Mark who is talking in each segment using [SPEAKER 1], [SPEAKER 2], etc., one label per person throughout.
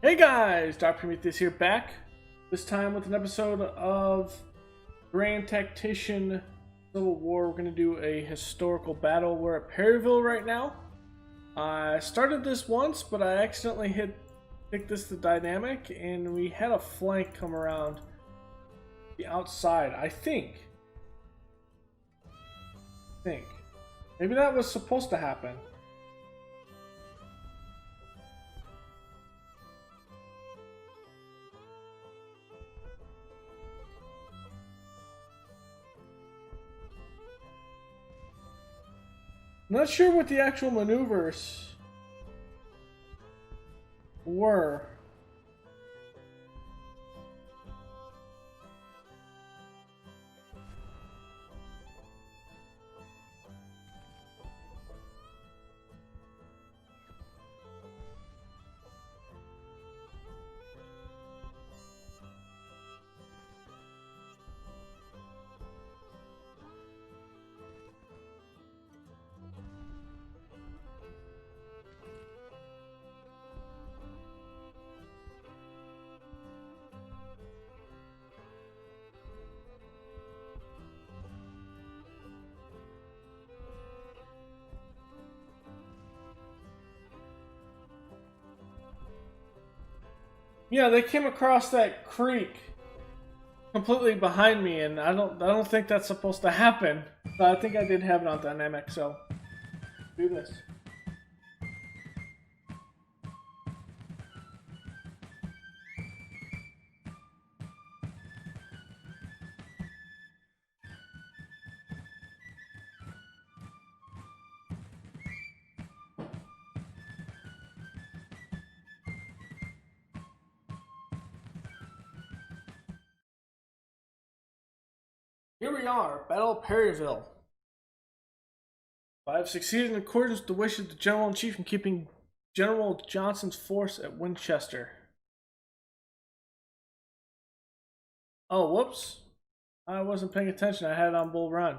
[SPEAKER 1] Hey guys, Dr. Prometheus here, back this time with an episode of Grand Tactician Civil War. We're going to do a historical battle. We're at Perryville right now. I started this once, but I accidentally picked this to dynamic, and we had a flank come around the outside. I think. Maybe that was supposed to happen. Not sure what the actual maneuvers were. Yeah, they came across that creek completely behind me, and I don't think that's supposed to happen. But I think I did have it on dynamic, so do this. Here we are, Battle of Perryville. I have succeeded in accordance with the wishes of the General in Chief in keeping General Johnson's force at Winchester. Oh, whoops. I wasn't paying attention. I had it on Bull Run.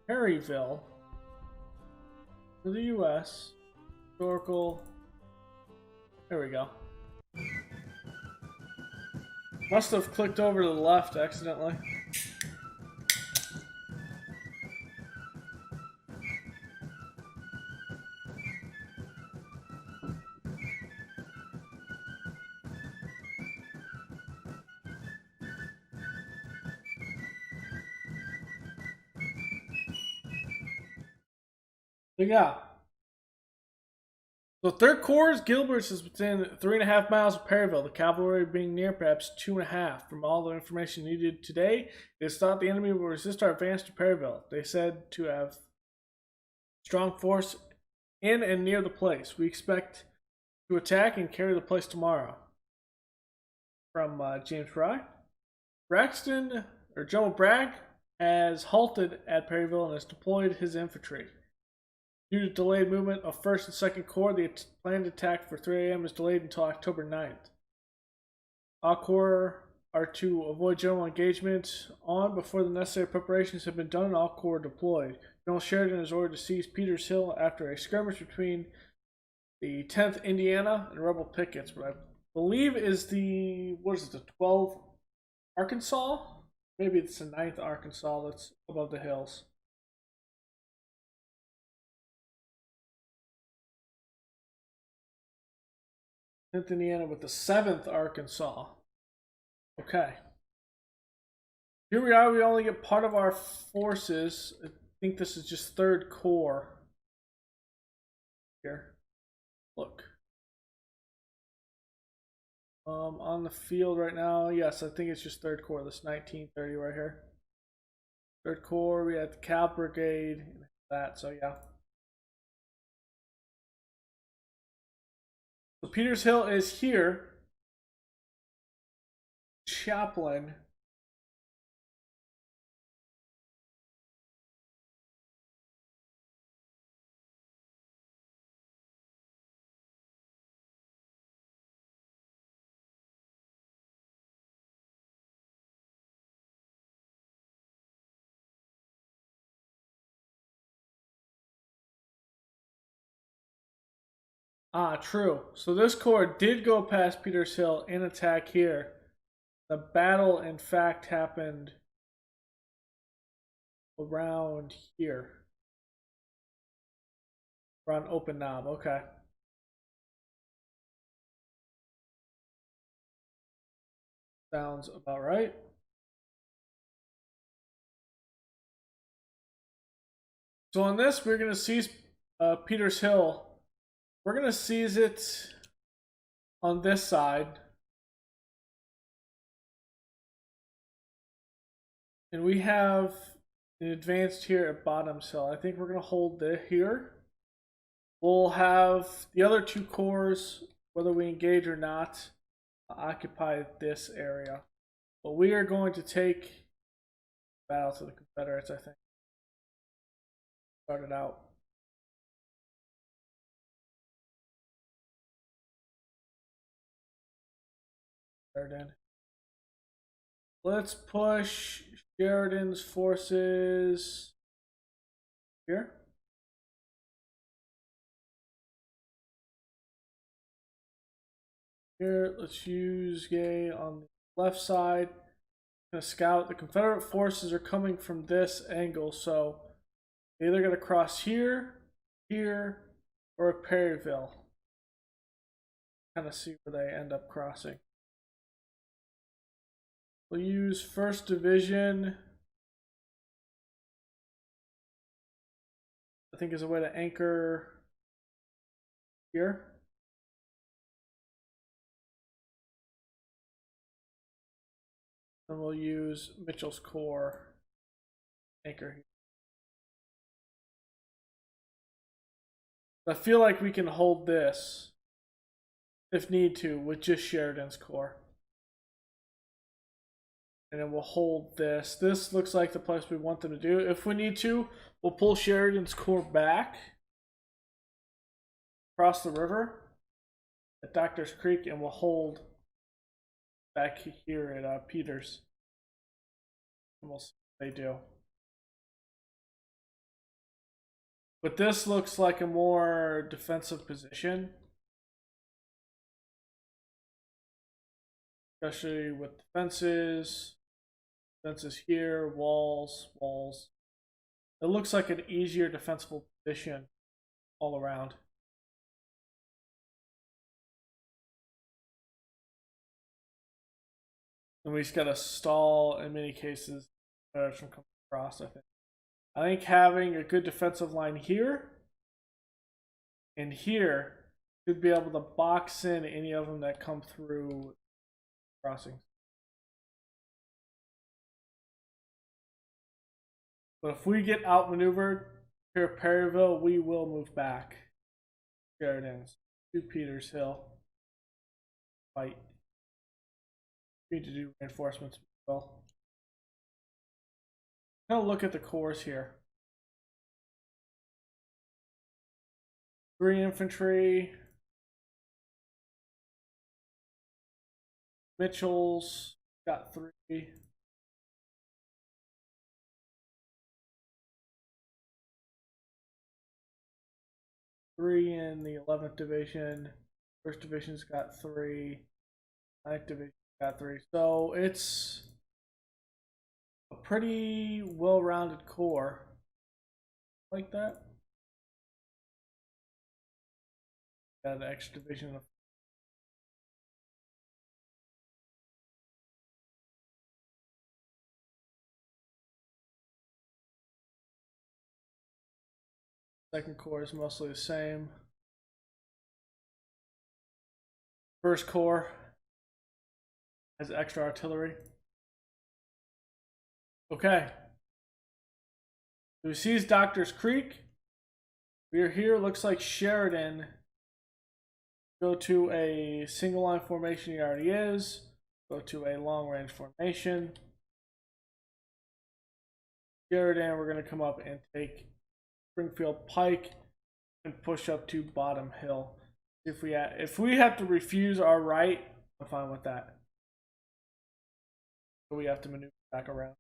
[SPEAKER 1] Perryville. To the U.S. Historical. There we go. Must have clicked over to the left accidentally. Yeah. So Third Corps, Gilbert's is within 3.5 miles of Perryville, the cavalry being near perhaps 2.5. From all the information needed today, it is thought the enemy will resist our advance to Perryville. They said to have strong force in and near the place. We expect to attack and carry the place tomorrow. From James Fry. Braxton, or General Bragg, has halted at Perryville and has deployed his infantry. Due to delayed movement of 1st and 2nd Corps, the planned attack for 3 a.m. is delayed until October 9th. All corps are to avoid general engagement on before the necessary preparations have been done and all corps deployed. General Sheridan is ordered to seize Peters Hill after a skirmish between the 10th Indiana and rebel pickets, but I believe is the 12th Arkansas? Maybe it's the 9th Arkansas that's above the hills. 10th Indiana with the 7th Arkansas. Okay. Here we are. We only get part of our forces. I think this is just 3rd Corps. Here. Look. On the field right now, yes, I think it's just 3rd Corps. This 1930 right here. 3rd Corps, we had the Cav Brigade, and that, so yeah. So Peters Hill is here. Chaplain. Ah, true. So this corps did go past Peters Hill and attack here. The battle, in fact, happened around here. Around Open Knob, okay. Sounds about right. So on this, we're going to seize Peters Hill. We're going to seize it on this side. And we have an advanced here at Bottoms Hill. I think we're going to hold here. We'll have the other two corps, whether we engage or not, occupy this area. But we are going to take battle to the Confederates, I think. Started out. Sheridan. Let's push Sheridan's forces here. Here, let's use Gay on the left side. Gonna scout. The Confederate forces are coming from this angle, so they're either gonna cross here, here, or at Perryville. Kind of see where they end up crossing. We'll use 1st Division, I think, as a way to anchor here. And we'll use Mitchell's Corps anchor here. I feel like we can hold this, if need to, with just Sheridan's Corps. And then we'll hold this. This looks like the place we want them to do. If we need to, we'll pull Sheridan's Corps back across the river at Doctor's Creek, and we'll hold back here at Peters. And we'll see what they do. But this looks like a more defensive position, especially with fences here, walls. It looks like an easier defensible position all around. And we just gotta stall in many cases from coming across, I think. I think having a good defensive line here and here should be able to box in any of them that come through crossings. But if we get outmaneuvered here at Perryville, we will move back. Sheridan's to Peters Hill. Fight. We need to do reinforcements as well. Now look at the corps here. 3 infantry. Mitchell's got 3. Three in the 11th Division. 1st Division's got 3. 9th Division got 3. So it's a pretty well-rounded corps. Like that. Got an extra division of Second Corps is mostly the same. First Corps has extra artillery. Okay. We seize Doctor's Creek. We are here. Looks like Sheridan. Go to a single line formation he already is. Go to a long range formation. Sheridan, we're going to come up and take Springfield Pike and push up to Bottom Hill. If we have to refuse our right, I'm fine with that. But we have to maneuver back around.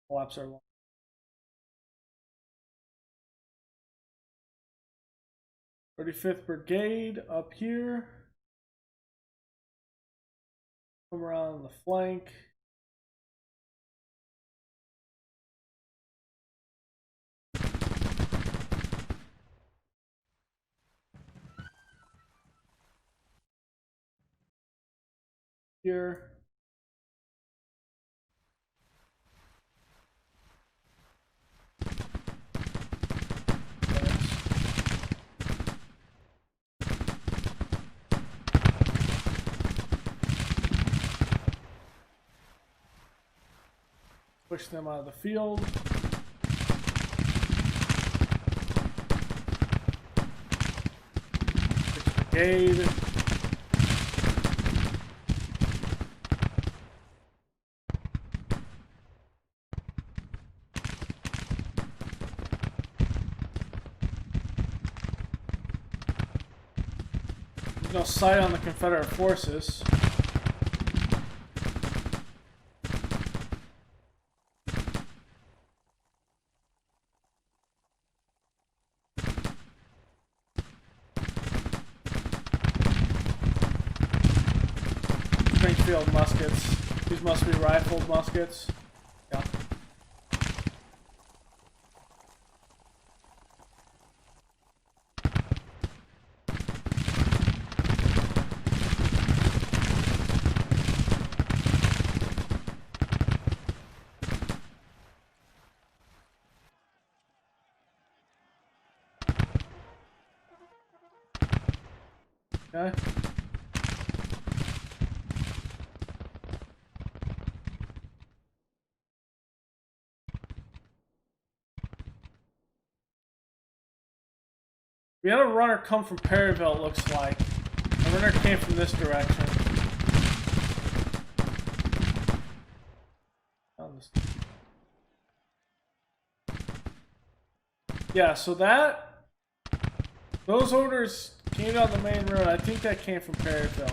[SPEAKER 1] Collapse our line. 35th Brigade up here. Come around the flank. Here. Push them out of the field. Brigade. There's no sight on the Confederate forces. Springfield muskets. These must be rifled muskets. Yeah. Okay. We had a runner come from Perryville, it looks like. The runner came from this direction. Yeah, so those orders came down the main road. I think that came from Perryville.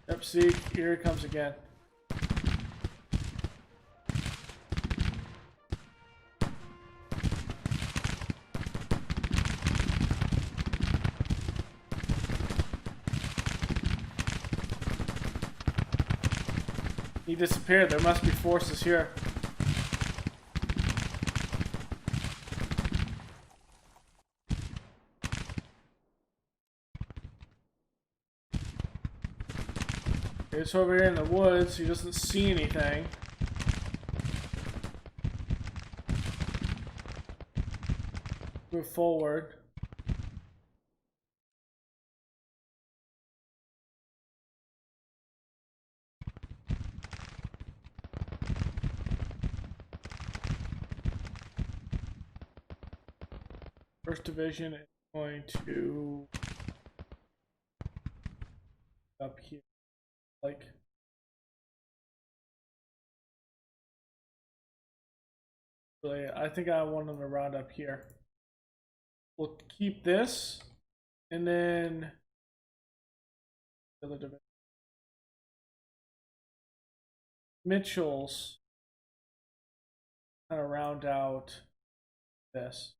[SPEAKER 1] Yep, see, here it comes again. He disappeared. There must be forces here. He's over here in the woods. He doesn't see anything. Move forward. First division is going to up here, like really, I think I want them to round up here. We'll keep this, and then the other division. Mitchell's kind of round out this.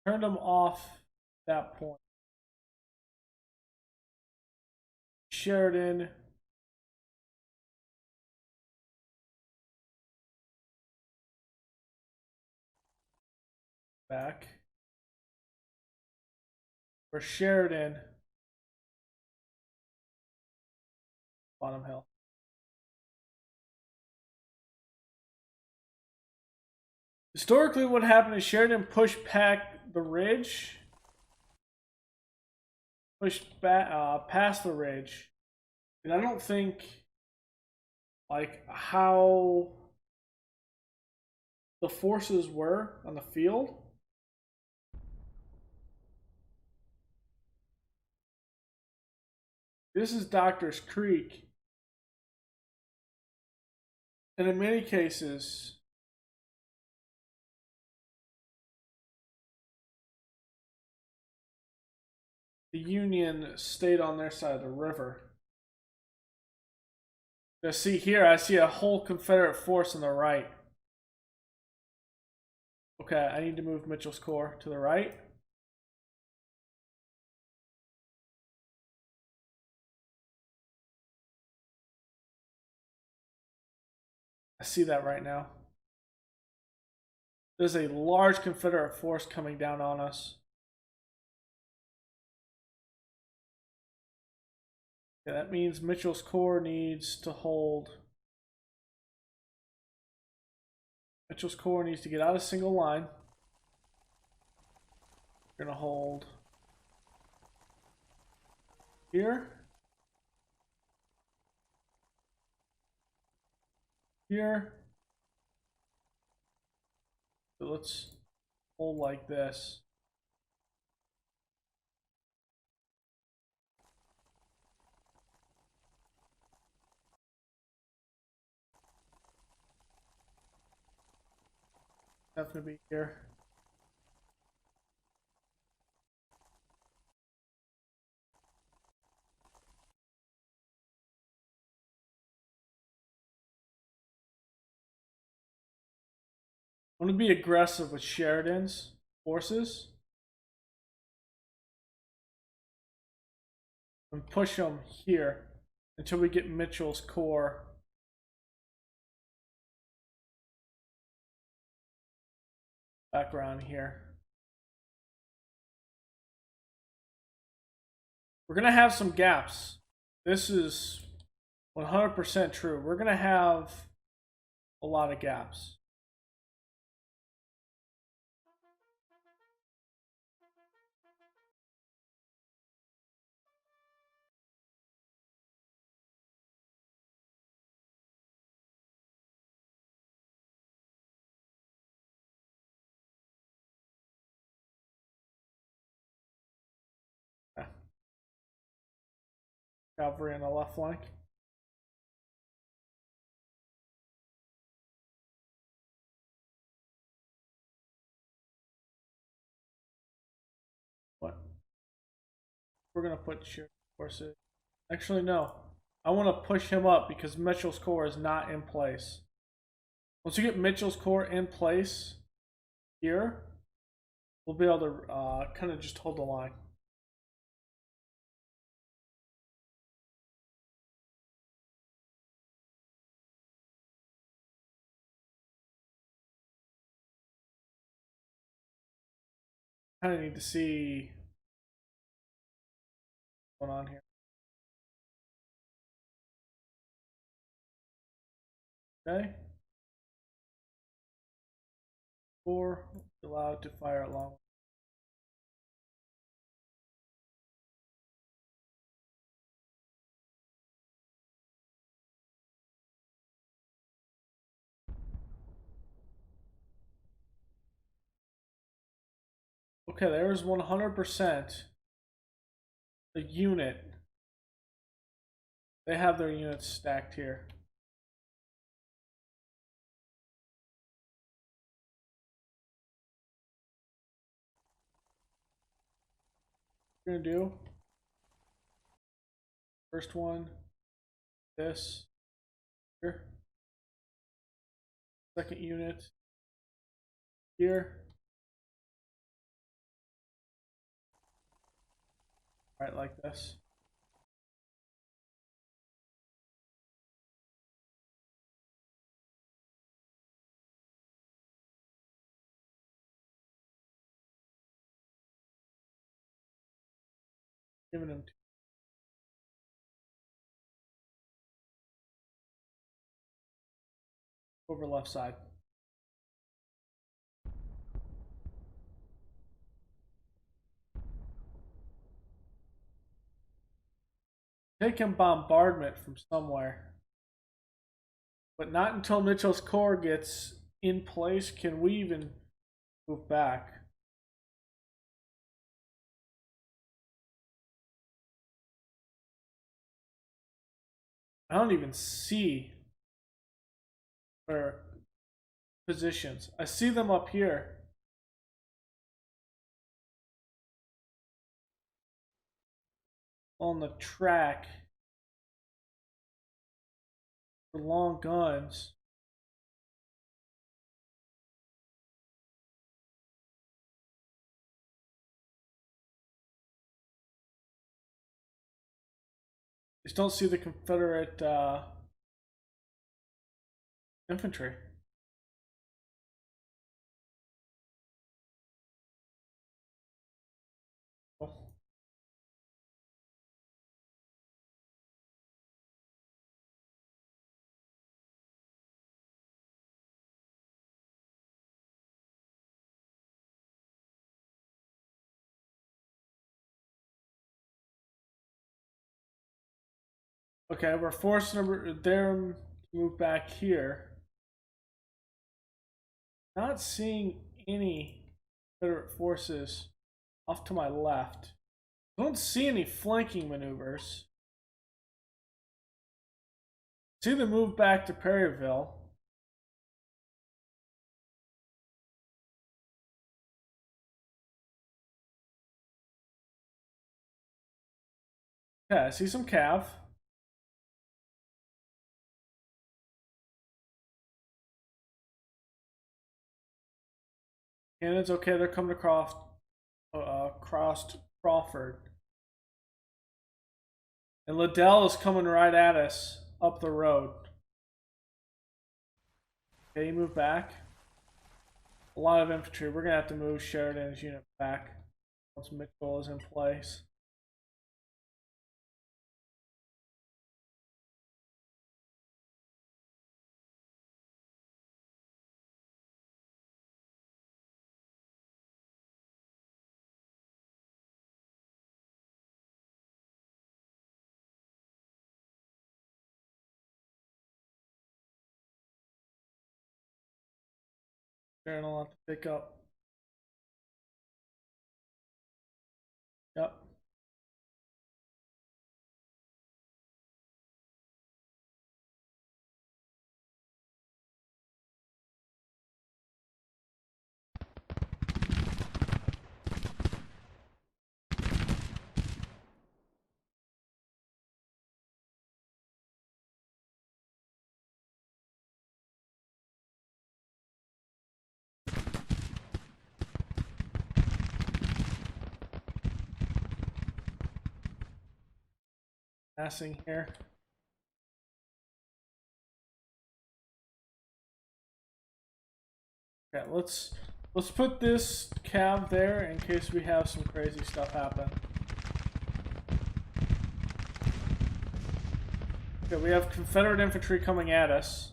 [SPEAKER 1] Turn them off that point. Sheridan. Back. For Sheridan. Bottom hill. Historically, what happened is Sheridan pushed back the ridge, pushed back past the ridge, and I don't think like how the forces were on the field. This is Doctor's Creek, and in many cases, the Union stayed on their side of the river. Now see here, I see a whole Confederate force on the right. Okay, I need to move Mitchell's Corps to the right. I see that right now. There's a large Confederate force coming down on us. Okay, that means Mitchell's Corps needs to hold. Mitchell's Corps needs to get out of single line. We're going to hold here. Here. So let's hold like this. Definitely be here. I'm going to be aggressive with Sheridan's forces and push them here until we get Mitchell's Corps back around here. We're going to have some gaps. This is 100% true. We're going to have a lot of gaps. Cavalry on the left flank. What? We're going to put Sheridan's forces. Actually, no. I want to push him up because Mitchell's Corps is not in place. Once you get Mitchell's Corps in place here, we'll be able to kind of just hold the line. Kind of need to see what's going on here. Okay. Or allowed to fire at long. Okay, there's 100% the unit. They have their units stacked here. What we're gonna do first one, this here. Second unit here. Right, like this. Giving them over left side. Taking bombardment from somewhere. But not until Mitchell's Corps gets in place can we even move back. I don't even see their positions. I see them up here. on the track for long guns. Just don't see the Confederate infantry. Okay, we're forcing them to move back here. Not seeing any Confederate forces off to my left. I don't see any flanking maneuvers. See them move back to Perryville. Yeah, I see some cav. And it's okay, they're coming across Crawford. And Liddell is coming right at us up the road. Okay, you move back. A lot of infantry. We're gonna have to move Sheridan's unit back once Mitchell is in place. Sheridan will have to pick up. Yep. Passing here. Okay, let's put this cav there in case we have some crazy stuff happen. Okay, we have Confederate infantry coming at us.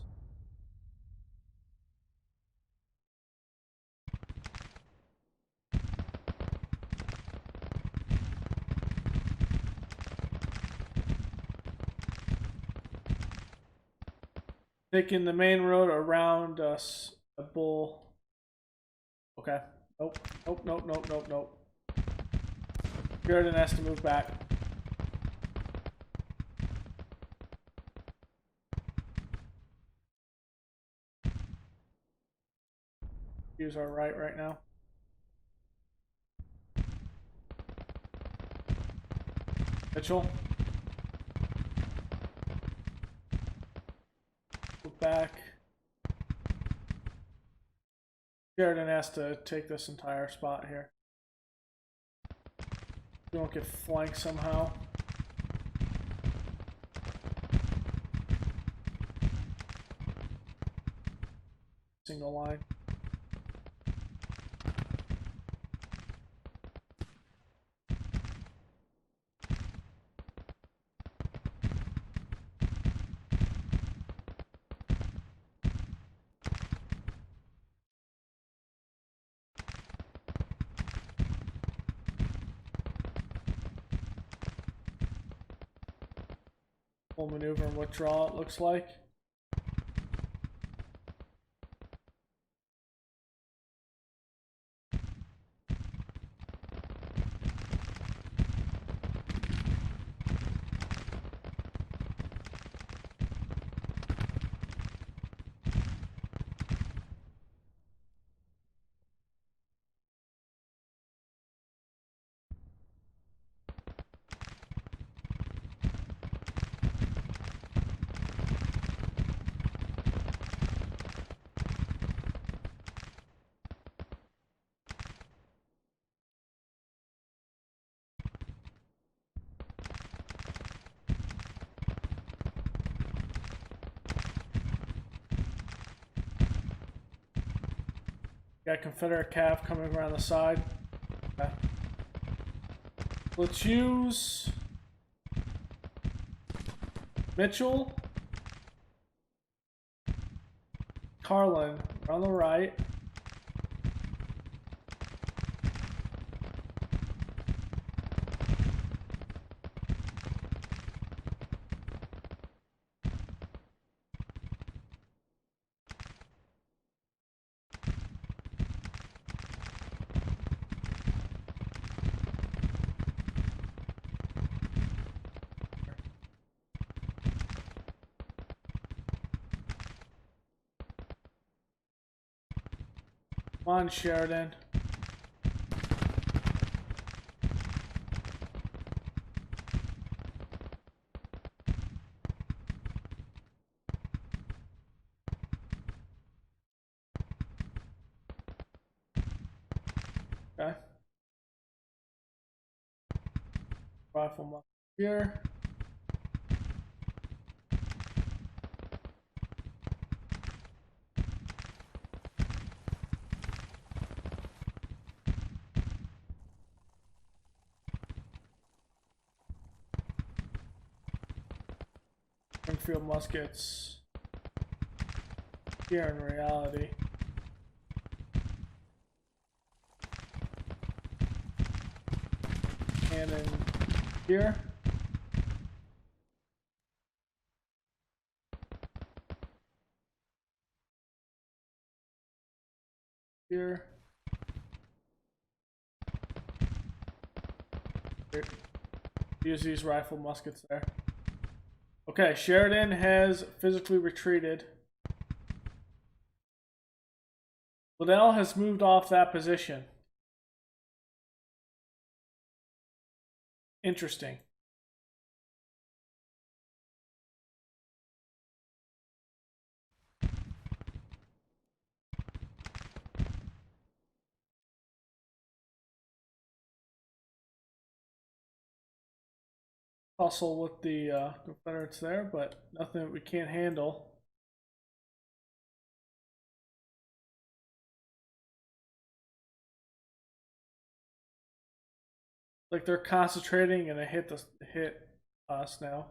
[SPEAKER 1] Taking the main road around us. A bull. Okay. Nope. Nope. Nope. Nope. Nope. Nope. Sheridan has to move back. Use our right now. Mitchell. Move back. Sheridan has to take this entire spot here. We don't get flanked somehow. Single line. Full maneuver and withdraw, it looks like. Got Confederate cav coming around the side. Okay. Let's use Mitchell, Carlin on the right. Come on, Sheridan. Okay. Rifle here. Springfield muskets here in reality. Cannon here. Here. Here. Use these rifle muskets there. Okay, Sheridan has physically retreated. Liddell has moved off that position. Interesting. Hustle with the Confederates there, but nothing that we can't handle. Like they're concentrating and they hit us now.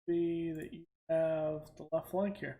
[SPEAKER 1] See that you have the left flank here.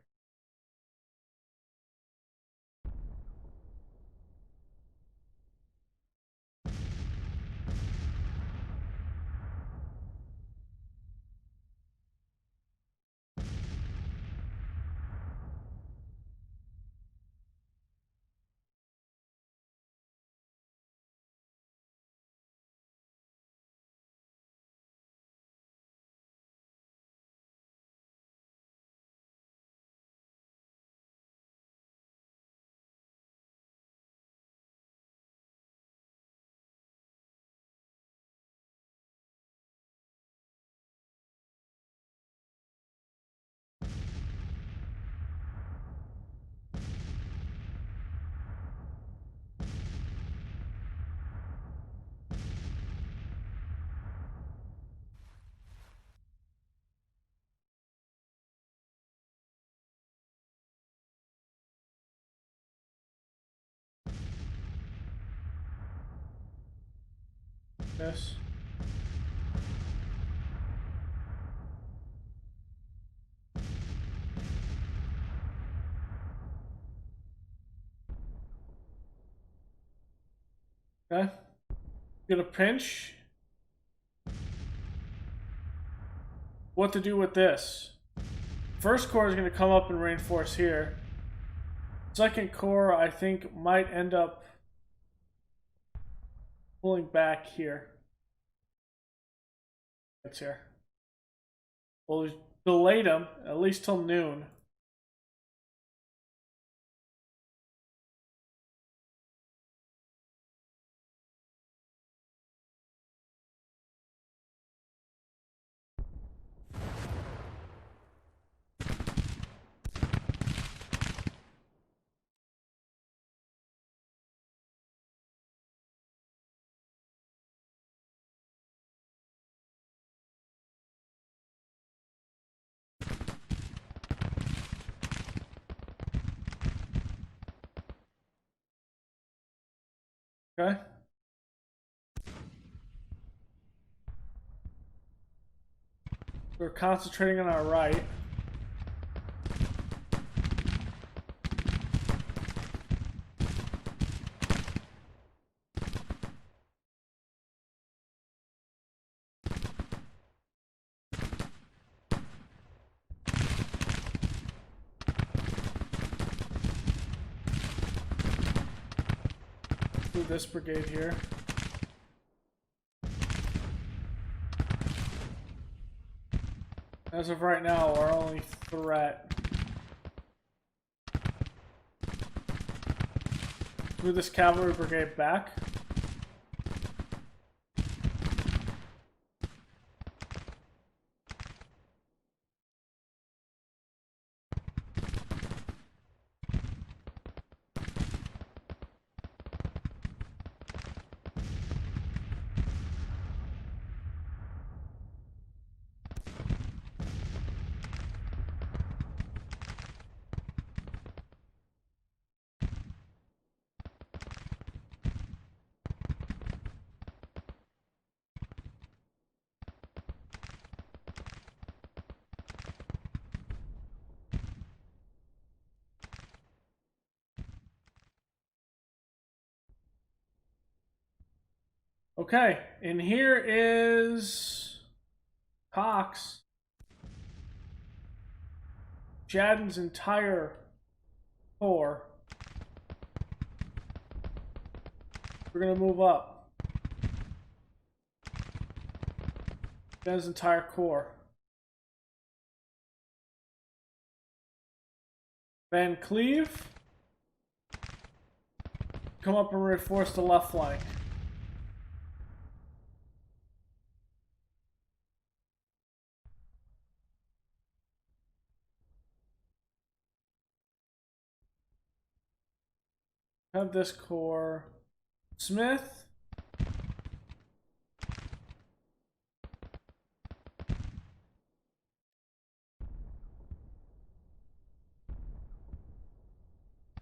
[SPEAKER 1] Yes. Okay. Get a pinch. What to do with this? First Corps is going to come up and reinforce here. Second Corps, I think, might end up pulling back here. It's here. Well, we delayed them at least till noon. Okay. We're concentrating on our right. Through this brigade here. As of right now, our only threat. Move this cavalry brigade back. Okay, and here is Cox. Jadden's entire corps. We're gonna move up. Jadden's entire corps. Van Cleve. Come up and reinforce the left flank. Have this corps. Smith.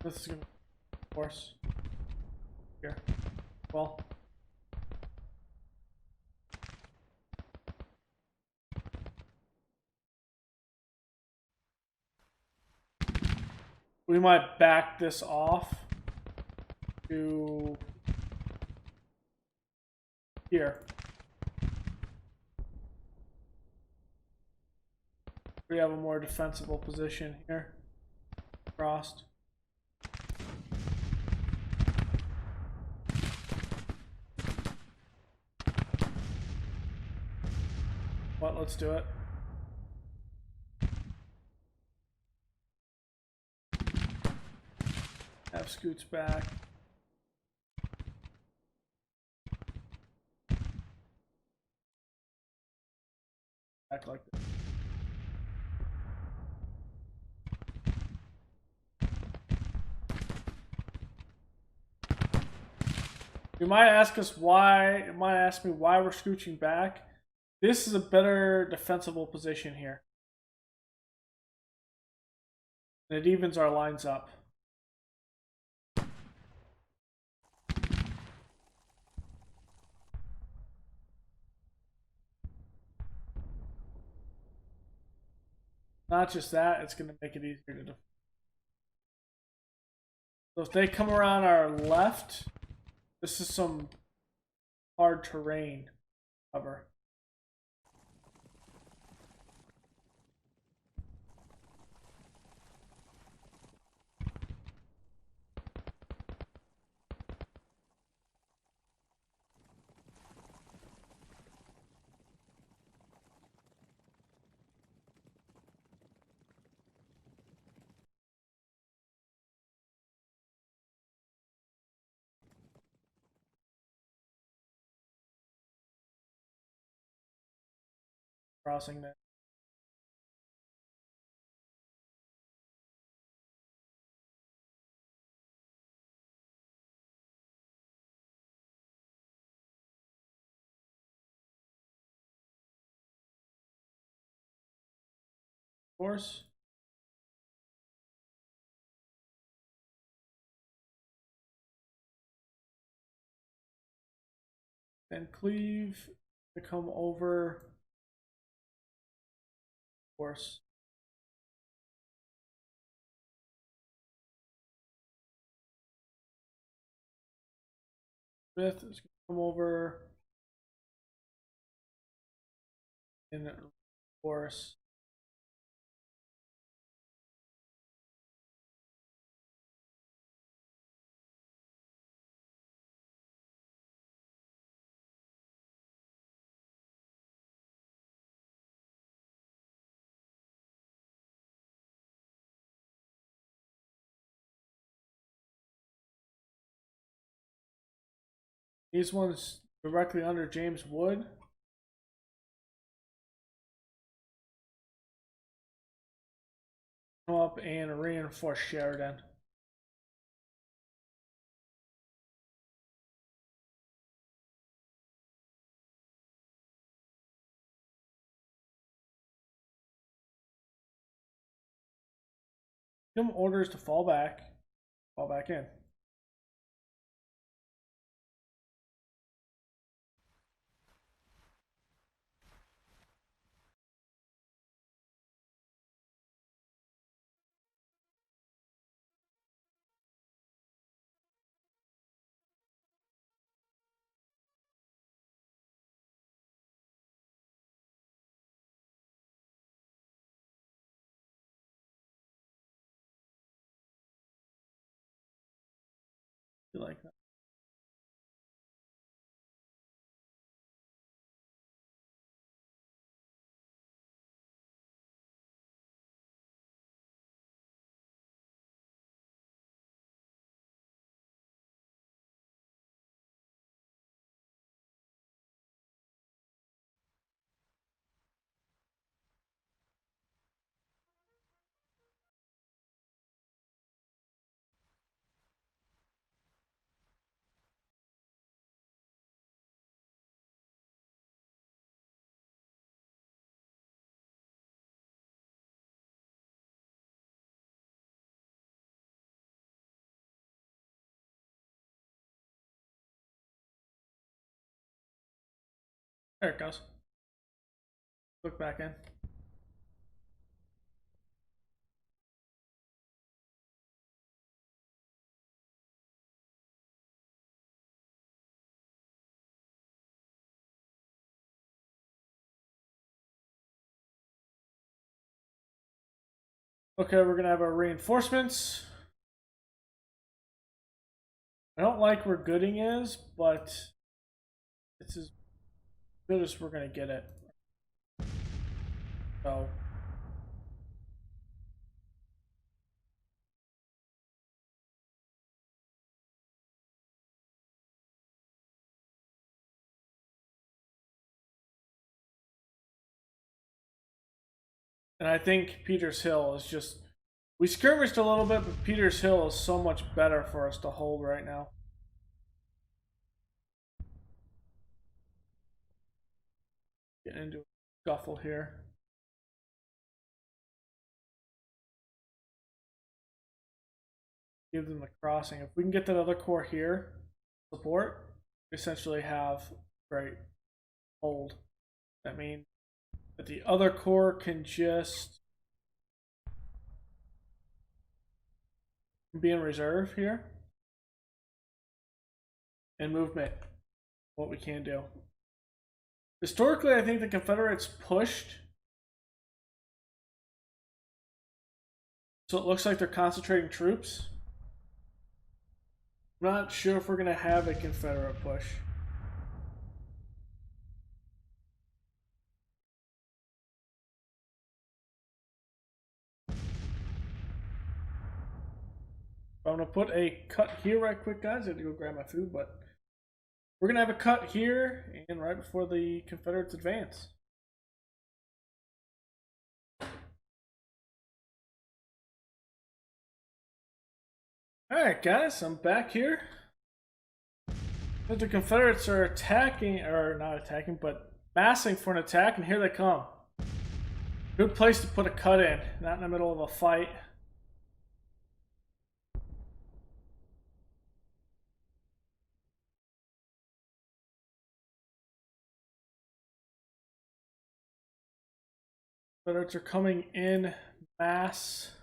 [SPEAKER 1] This is gonna force here. Well. We might back this off to here. We have a more defensible position here. Crossed. What? Let's do it. Have scoots back. Back like this. You might ask us why. You might ask me why we're scooching back. This is a better defensible position here. And it evens our lines up. Not just that, it's going to make it easier to defend. So if they come around our left, this is some hard terrain cover. Crossing there. Of course. Then Cleve to come over. Of course. Smith is going to come over. And of course. These ones directly under James Wood. Come up and reinforce Sheridan. Give them orders to fall back in. You like that? There it goes. Look back in. Okay, we're gonna have our reinforcements. I don't like where Gooding is, but it's as good as we're gonna get it. So and I think Peters Hill is just, we skirmished a little bit, but Peters Hill is so much better for us to hold right now. Get into a scuffle here. Give them the crossing. If we can get that other corps here, support, we essentially have great hold. That means that the other corps can just be in reserve here and movement. What we can do. Historically, I think the Confederates pushed, so it looks like they're concentrating troops. I'm not sure if we're going to have a Confederate push. I'm going to put a cut here right quick, guys. I had to go grab my food, but we're going to have a cut here and right before the Confederates advance. Alright, guys, I'm back here. The Confederates are attacking, or not attacking, but massing for an attack, and here they come. Good place to put a cut in, not in the middle of a fight. Confederates are coming in mass.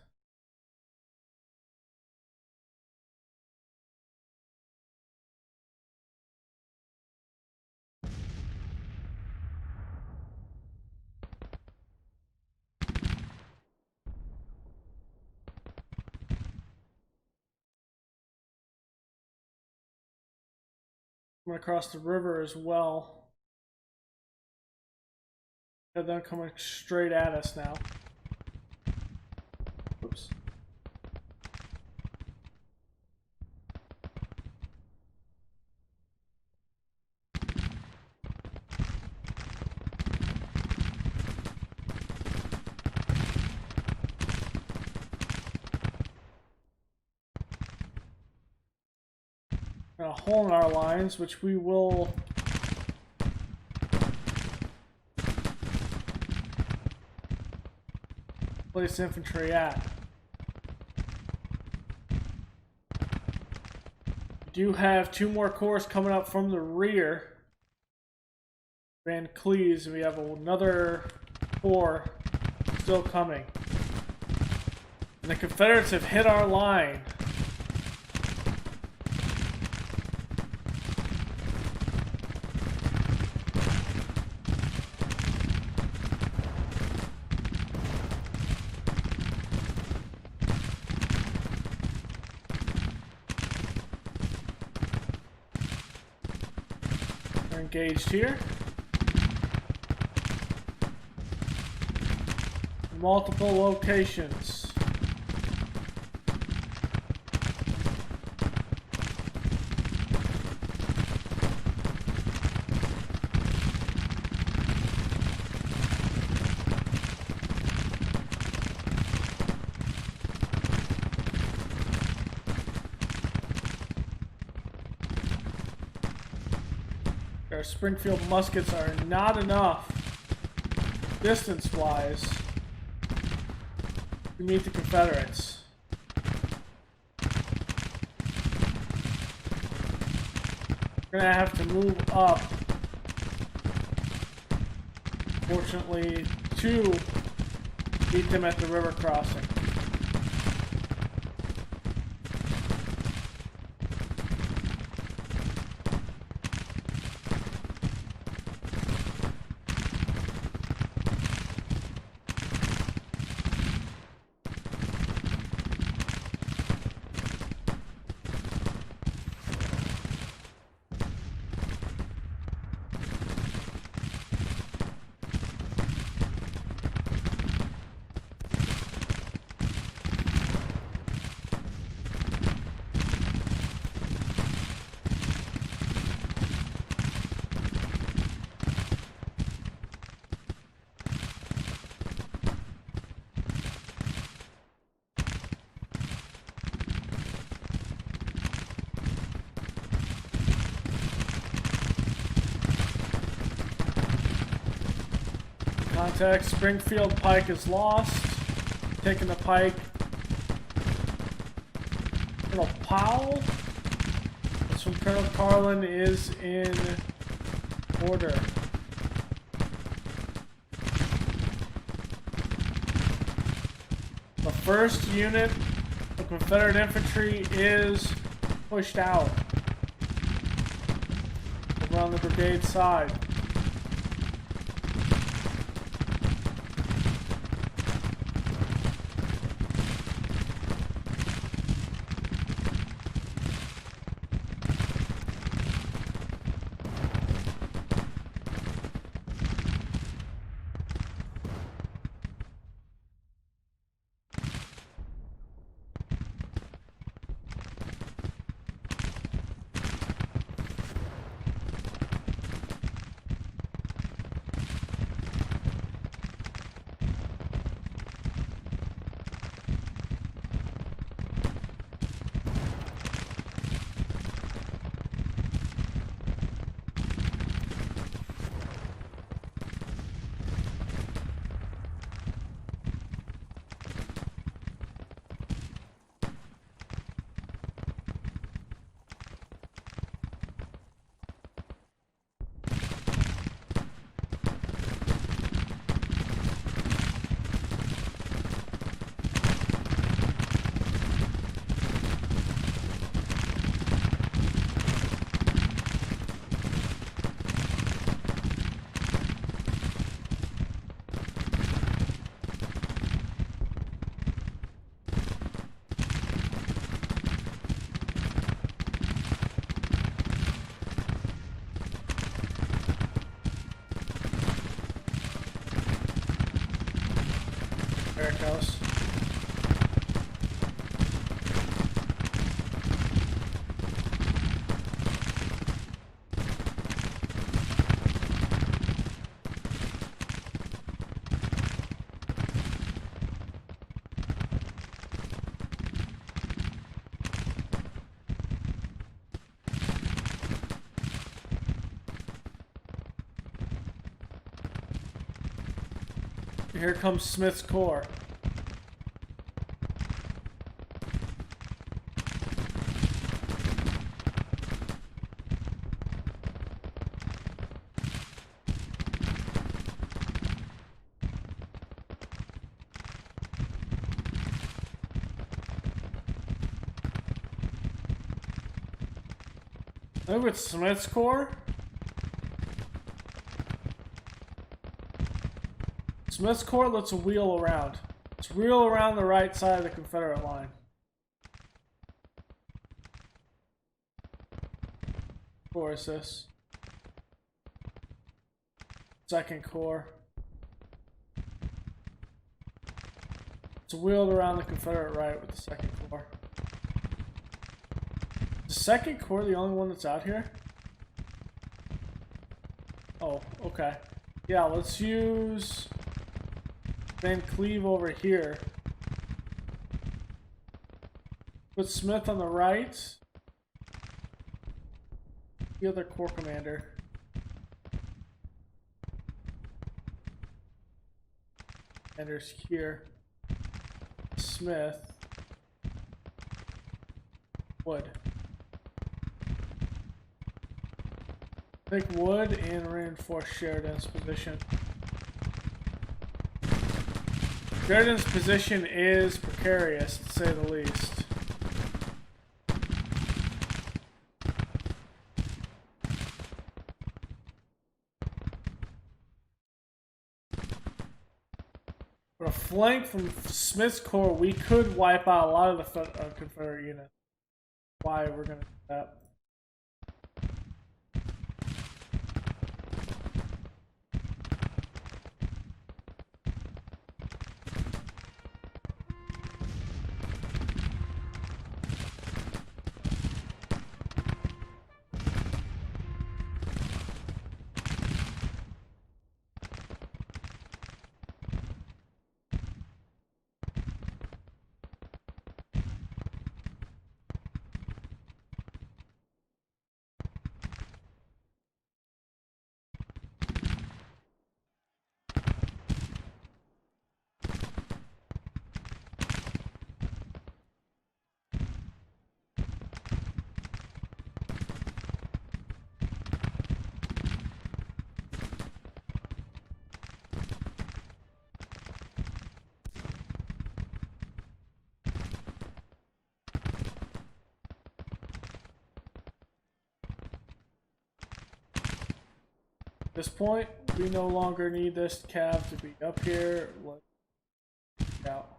[SPEAKER 1] Coming across the river as well. And they're coming straight at us now. Oops. A hole in our lines, which we will place infantry at. We do have 2 more corps coming up from the rear. Van Cleves, and we have another corps still coming. And the Confederates have hit our line. They're engaged here. Multiple locations. Our Springfield muskets are not enough distance-wise to meet the Confederates. We're gonna have to move up, fortunately, to beat them at the river crossing. Contact, Springfield Pike is lost. Taking the pike. Colonel Powell. This from Colonel Carlin is in order. The first unit of Confederate infantry is pushed out. Over on the brigade side. There it goes. Here comes Smith's Corps. Look at Smith's Corps. Smith's Corps lets us wheel around. Let's wheel around the right side of the Confederate line. Corps is this? Second Corps. It's wheeled around the Confederate right with the Second Corps. Is the Second Corps the only one that's out here? Oh, okay. Yeah, let's use Van Cleve over here. Put Smith on the right. The other Corps commander. Commander's here. Smith. Wood. Take Wood and reinforce Sheridan's position. Sheridan's position is precarious, to say the least. With a flank from Smith's Corps, we could wipe out a lot of the Confederate units. Why we're going to do that. At this point, we no longer need this cav to be up here. Let's get out.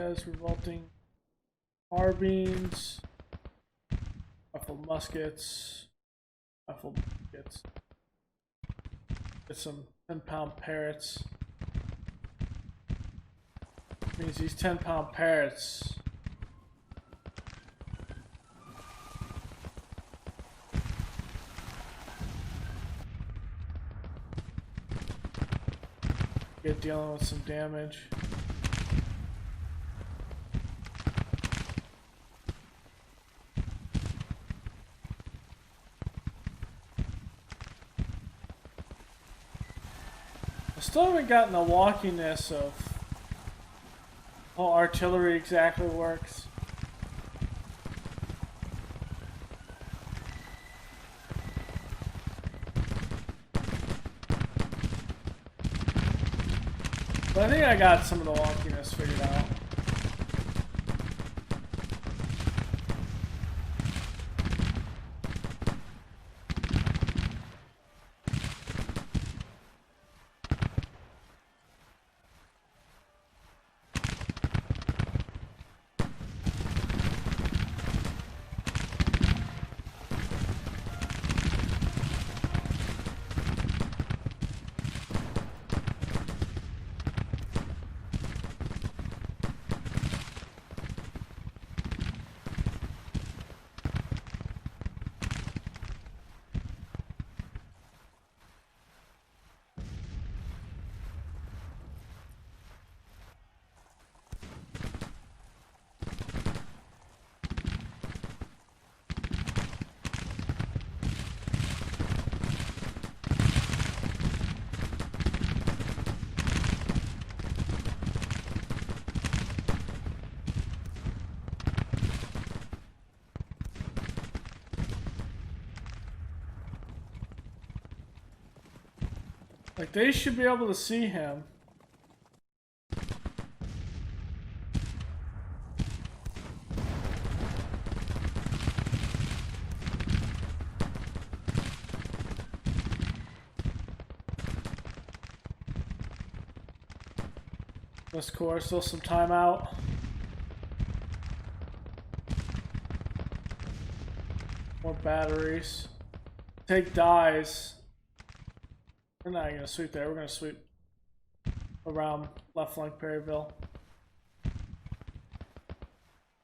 [SPEAKER 1] Says revolting carbines, rifled muskets, rifled muskets. Get some 10-pound parrots. Means these 10-pound parrots. Get dealing with some damage. I still haven't gotten the walkiness of how artillery exactly works. But I think I got some of the wonkiness figured out. Like, they should be able to see him. Let's score, still some timeout. More batteries. Take dies. We're not gonna sweep there, we're gonna sweep around left flank Perryville.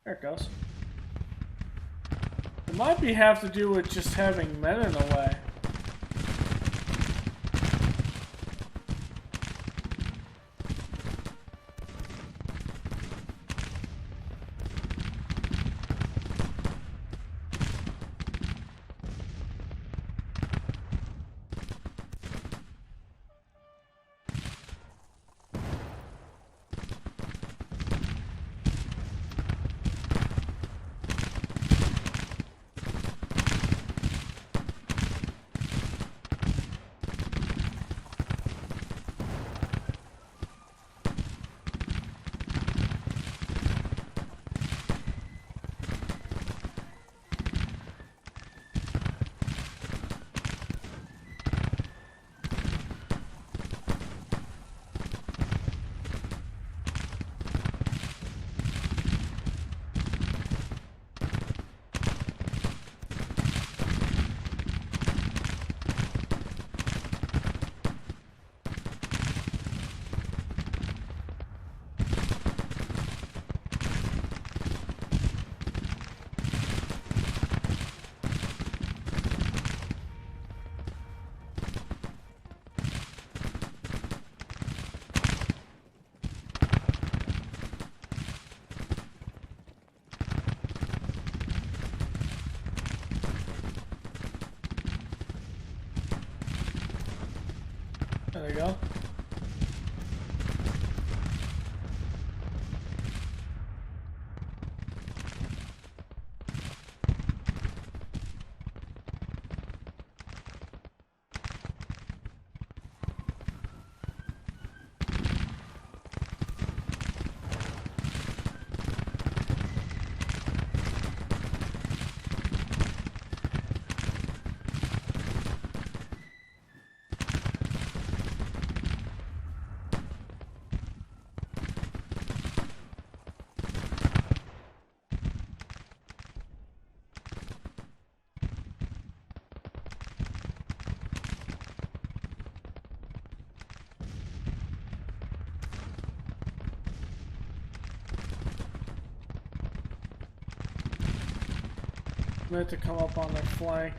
[SPEAKER 1] There it goes. It might have to do with just having men in the way. There we go. Meant to come up on their flank.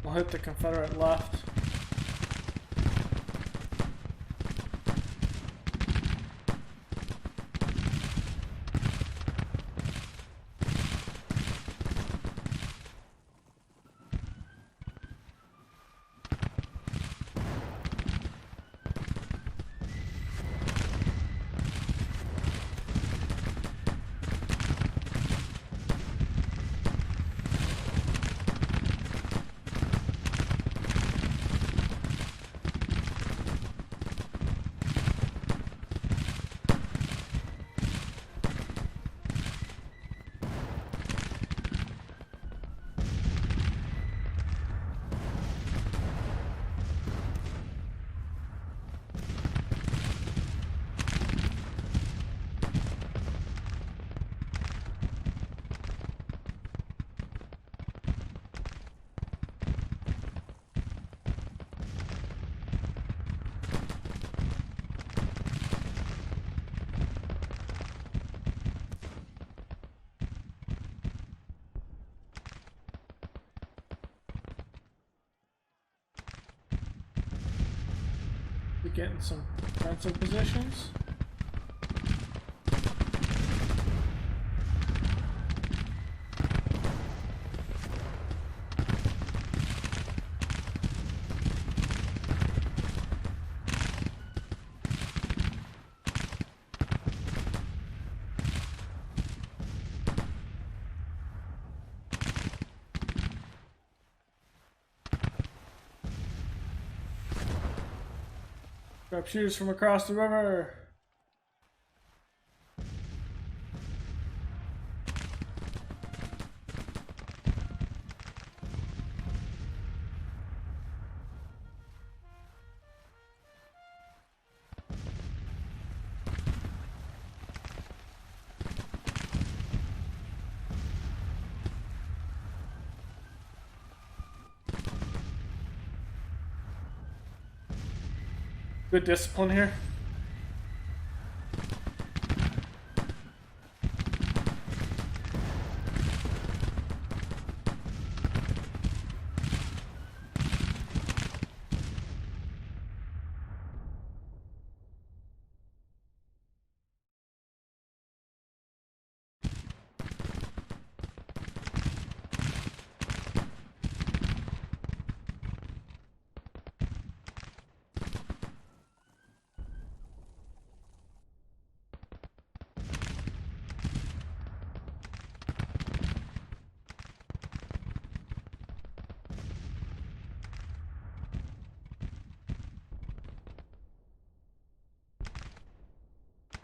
[SPEAKER 1] We'll hit the Confederate left. We're getting some defensive positions. Sharpshooters from across the river. Good discipline here.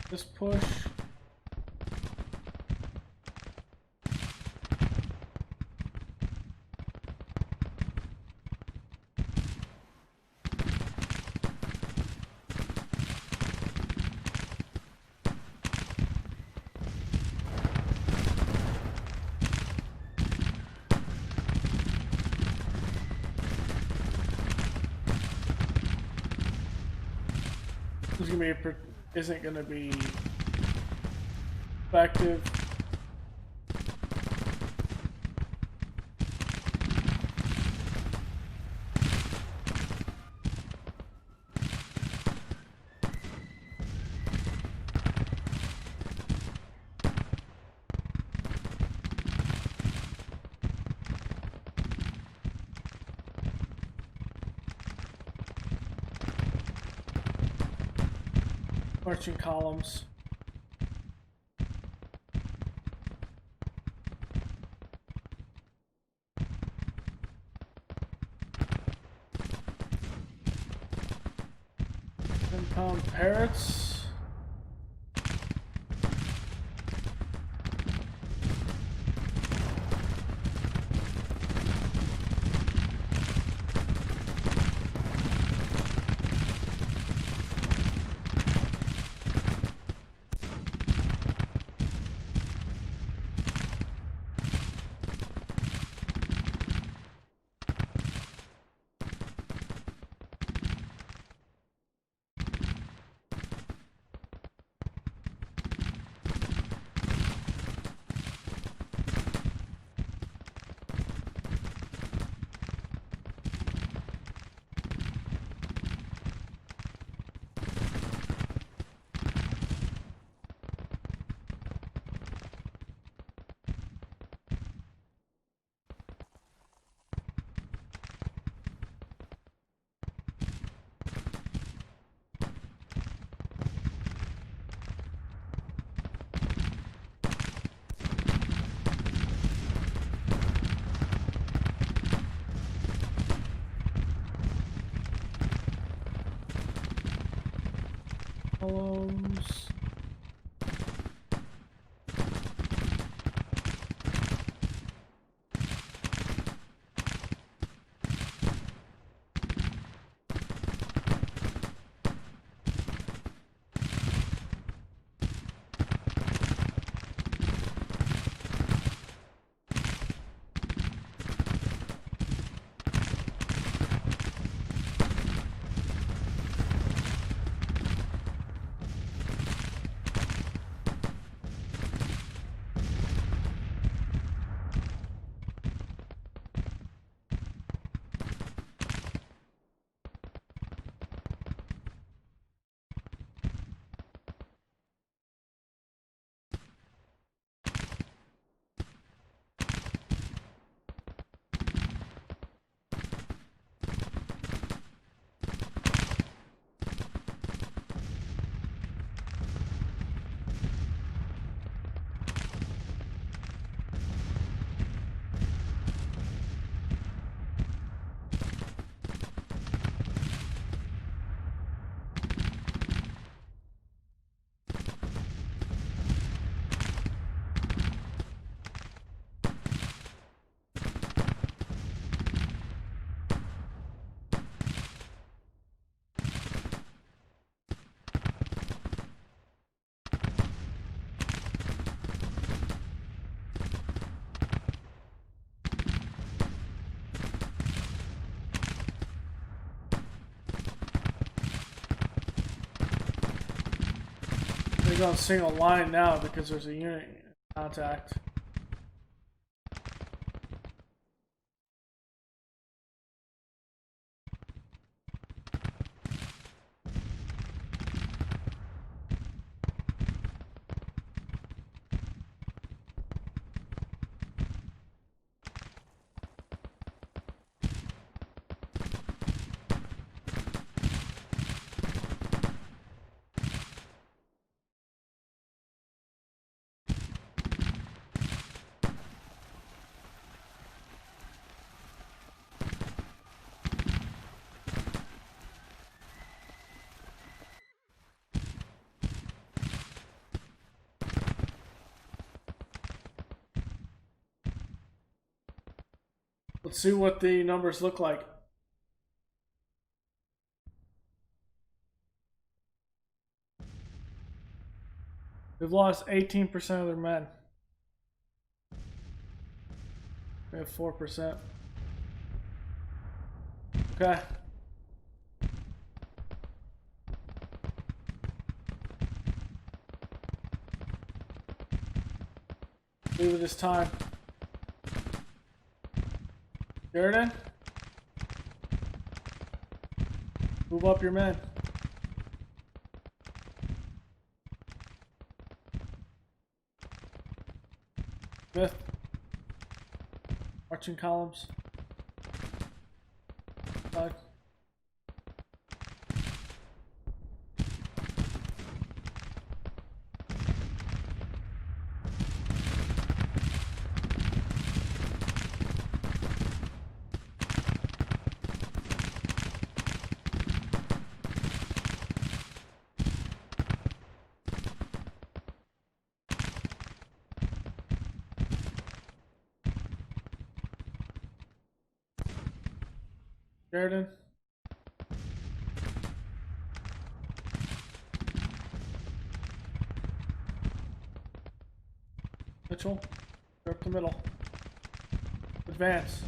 [SPEAKER 1] Just push. This is gonna be isn't gonna be effective. Marching columns. Pound parrots. columns. They're going single line now because there's a unit in contact. Let's see what the numbers look like. They've lost 18% of their men. We have 4%. Okay. Leave it this time. Sheridan? Move up your men. Smith. Marching columns. Side. Sheridan. Mitchell. Go up the middle. Advance.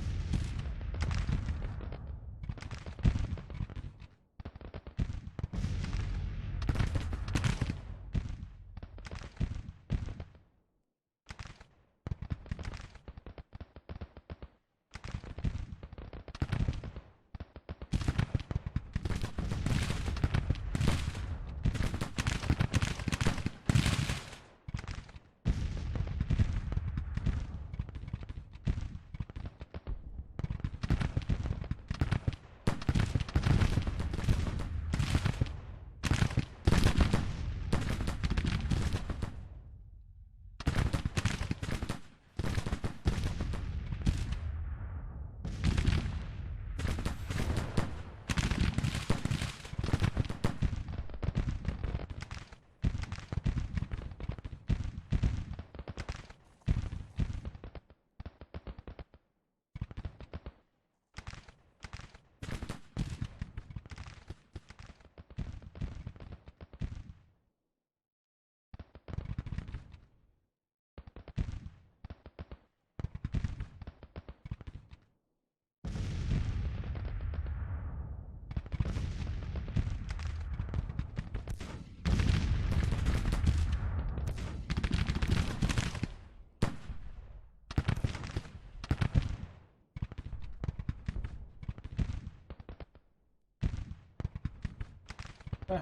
[SPEAKER 1] Ah.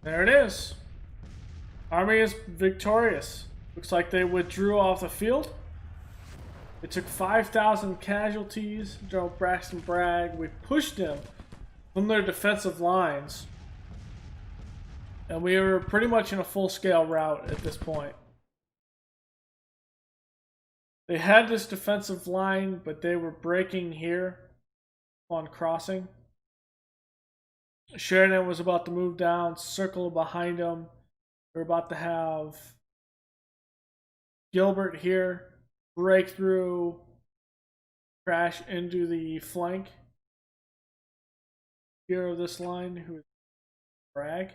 [SPEAKER 1] There it is. Army is victorious. Looks like they withdrew off the field. It took 5,000 casualties. General Braxton Bragg. We pushed them from their defensive lines. And we were pretty much in a full-scale rout at this point. They had this defensive line, but they were breaking here on crossing. Sheridan was about to move down, circle behind him. We're about to have Gilbert here break through, crash into the flank here of this line, who is Bragg.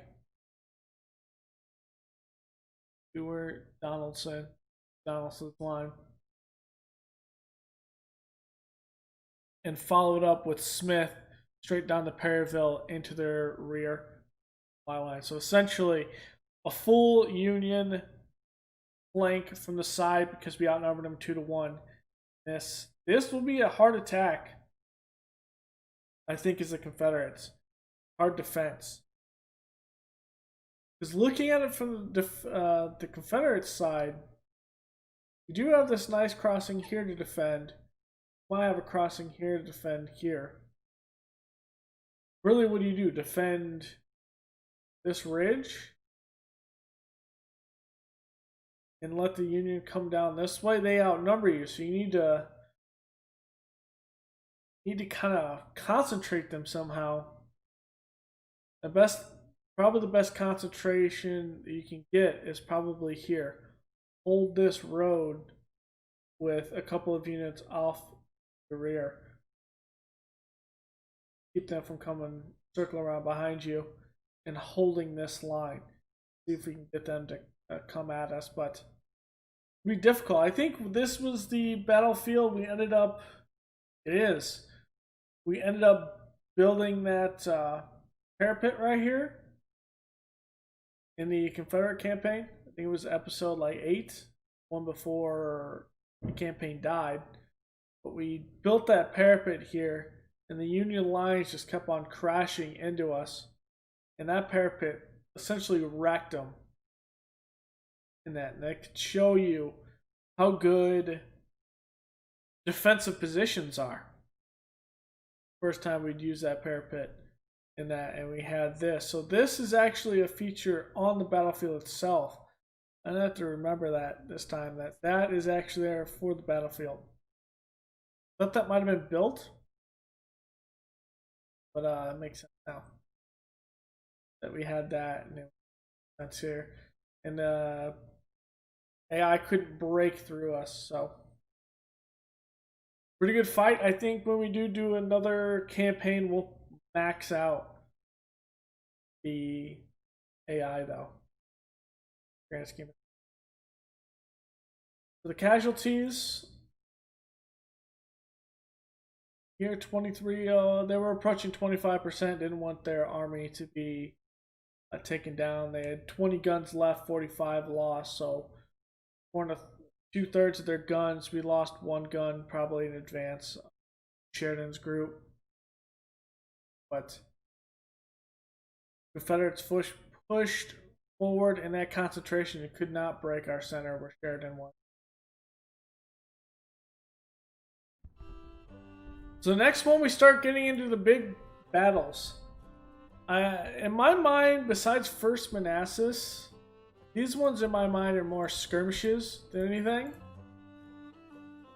[SPEAKER 1] Stewart, Donaldson's line. And followed up with Smith straight down to Perryville into their rear line. So essentially a full Union flank from the side because we outnumbered them 2-1. This will be a hard attack, I think, as the Confederates. Hard defense. Because looking at it from the Confederate side, we do have this nice crossing here to defend. We might have a crossing here to defend here. Really, what do? Defend this ridge and let the Union come down this way? They outnumber you, so you need to kind of concentrate them somehow. Probably the best concentration that you can get is probably here. Hold this road with a couple of units off the rear. Keep them from coming, circle around behind you, and holding this line. See if we can get them to come at us, but it'll be difficult. I think this was the battlefield we ended up. It is. We ended up building that parapet right here in the Confederate campaign. I think it was episode like 8, one before the campaign died. But we built that parapet here, and the Union lines just kept on crashing into us. And that parapet essentially wrecked them in that. And that could show you how good defensive positions are. First time we'd use that parapet in that, and we had this. So this is actually a feature on the battlefield itself. I have to remember that this time, that is actually there for the battlefield. Thought that might have been built, but it makes sense now that we had that. And That's here. And AI couldn't break through us, so pretty good fight. I think when we do another campaign, we'll max out the AI though. Grand scheme. For the casualties, here 23. They were approaching 25%. Didn't want their army to be taken down. They had 20 guns left, 45 lost. So more than 2/3 of their guns. We lost one gun probably in advance. Sheridan's group, but Confederates pushed forward in that concentration and could not break our center where Sheridan was. So the next one, we start getting into the big battles. In my mind, besides First Manassas, these ones in my mind are more skirmishes than anything.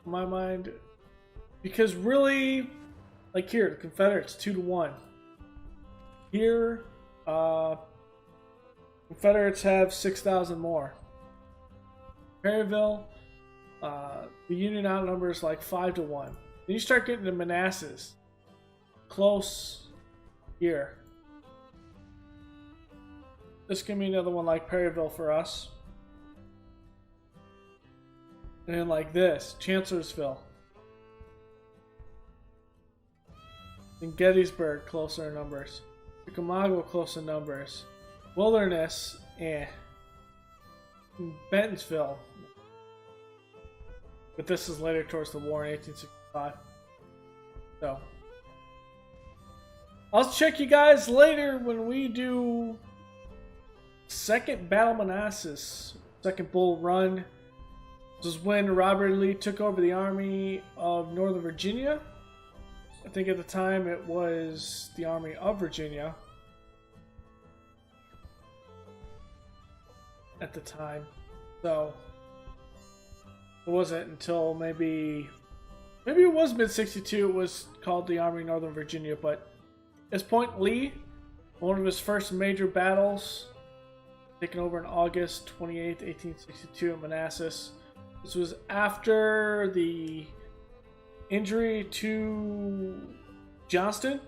[SPEAKER 1] In my mind, because really, like here, the Confederates 2-1. Here, Confederates have 6,000 more. Perryville, the Union outnumbers like 5-1. Then you start getting to Manassas, close here. This can be another one like Perryville for us. And then like this, Chancellorsville. And Gettysburg, closer in numbers. Chickamauga, close in numbers. Wilderness, And Bentonville. But this is later towards the war in 1865. So I'll check you guys later when we do Second Battle Manassas, Second Bull Run. This is when Robert E. Lee took over the Army of Northern Virginia. I think at the time it was the Army of Virginia. At the time. So it wasn't until maybe it was mid-62 it was called the Army of Northern Virginia, but at this point Lee, one of his first major battles, taken over on August 28th, 1862 at Manassas. This was after the injury to Johnston,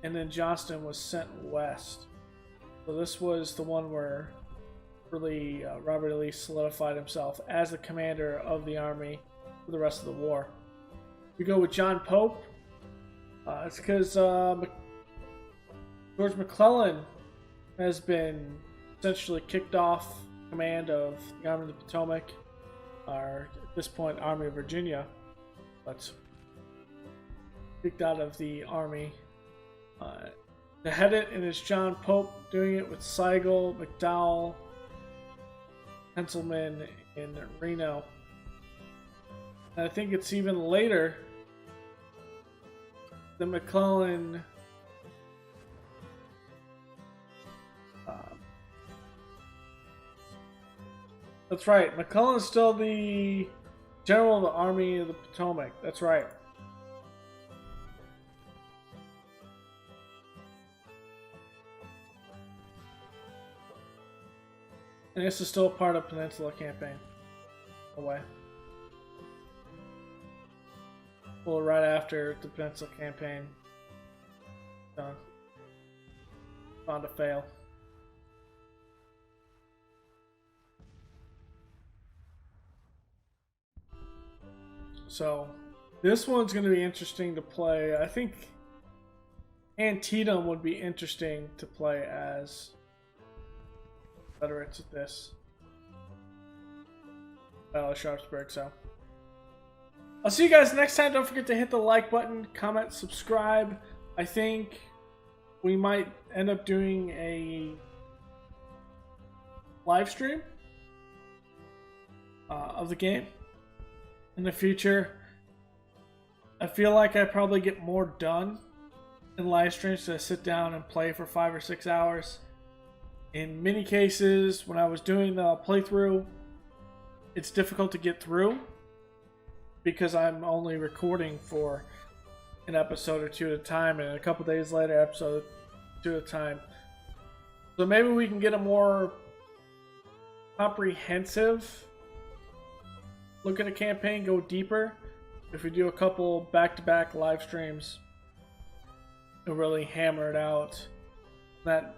[SPEAKER 1] and then Johnston was sent west. So this was the one where really Robert E. Lee solidified himself as the commander of the army for the rest of the war. We go with John Pope. It's because George McClellan has been essentially kicked off command of the Army of the Potomac, or at this point Army of Virginia, but kicked out of the army. To head it, and it's John Pope doing it with Sigel, McDowell, Henselman, and Reno. And I think it's even later that McClellan that's right, McClellan's still the general of the Army of the Potomac. That's right. And this is still part of Peninsula Campaign. Away. Well, right after the Peninsula Campaign. Done. Found to fail. So, this one's going to be interesting to play. I think Antietam would be interesting to play as Confederates at this Battle of Sharpsburg. So I'll see you guys next time. Don't forget to hit the like button, comment, subscribe. I think we might end up doing a live stream of the game in the future. I feel like I probably get more done in live streams to sit down and play for 5 or 6 hours. In many cases, when I was doing the playthrough, it's difficult to get through because I'm only recording for an episode or two at a time, and a couple days later, episode 2 at a time. So maybe we can get a more comprehensive look at a campaign, go deeper. If we do a couple back-to-back live streams and really hammer it out from that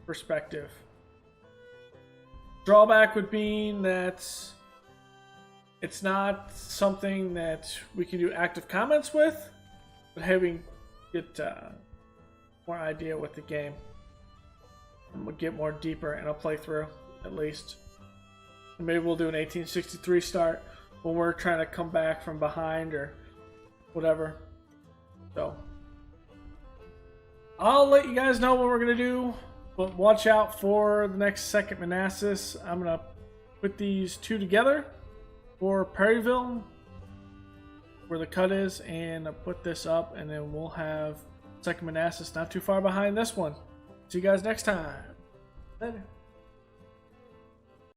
[SPEAKER 1] perspective. Drawback would be that it's not something that we can do active comments with, but having get more idea with the game. And we'll get more deeper in a playthrough, at least. And maybe we'll do an 1863 start when we're trying to come back from behind or whatever. So I'll let you guys know what we're gonna do, but watch out for the next second Manassas. I'm gonna put these two together for Perryville, where the cut is, and put this up, and then we'll have second Manassas not too far behind this one. See you guys next time. Later.